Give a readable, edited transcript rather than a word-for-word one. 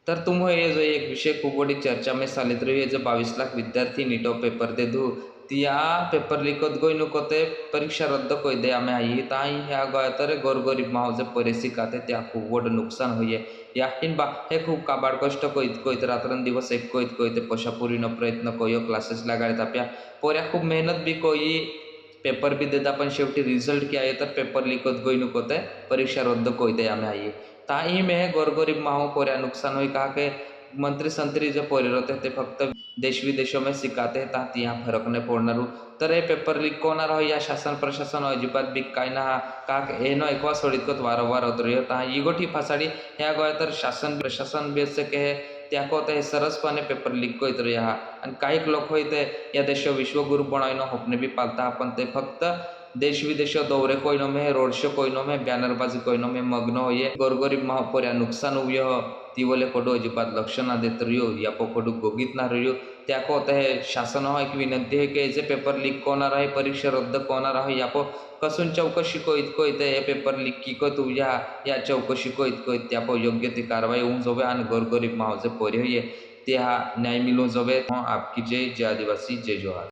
तर तुम ये जो एक विषय खूब बड़ी चर्चा में चलित रही है जो 22 लाख विद्यार्थी नीटो पेपर दे दू तिया पेपर लिखत गोई नको ते परीक्षा रद्द कोई दे आम्ही आई ताई ह्या गोया तर गोरगरीब माव जे परेसी खाते त्या खूप वड नुकसान होईये याहीन बा हे खूप काबाड कष्ट कोईत कोईत रात्रंदिवस एक कोईत कोईत पशापुरीनं प्रयत्न कोयो क्लासेस लागायत आपल्या पोऱ्या खूप मेहनत बी कोई पेपर बी देता पण शेवटी रिझल्ट क्या आहे तर पेपर लिखत गोई नको ते परीक्षा रद्द कोई दे आम्ही आई ताही में गोरगरीब माहो पोऱ्या नुकसान हुई कहा के मंत्री संतरी जो पोरे रहते ते फक्त देश विदेशों में सिखाते हैं ताकि यहाँ फरक नहीं पडणार तर हे पेपर लीक कोणार हो या शासन प्रशासन अजिबात बी काय ना का एनो एकवा सोडित कोत वारंवार होत रही होता ही गोठी फासाडी ह्या गोया तर शासन प्रशासन बी असे के त्या को ते सरसपणे पेपर लीक कोइत रही हा आणि काही लोक होते या देश विश्वगुरु बनायनो होपने भी पालता आपण ते फक्त देश विदेश दौरे कोइनो में रोड शो कोइनो में बॅनरबाजी कोइनो में मग्न होइए गोरगरीब महापोऱ्या नुकसान हुई हो तीवले कोडो अजिबात लक्ष ना देत रहियो या पोकोडू गोगीत ना रहियो त्या को है शासन हो एक विनंती है कि जे पेपर लीक कोना रहे परीक्षा रद्द कोना रहे या पो कसून चौकशी कोईत कोईत हे पेपर लीक की को तू या चौकशी कोईत कोईत त्या पो योग्य ती कारवाई होऊन जोवे आणि गोरगरीब मावजे पोरे होइए त्या न्याय मिलून जोवे आपकी जय जय आदिवासी जय जोहार।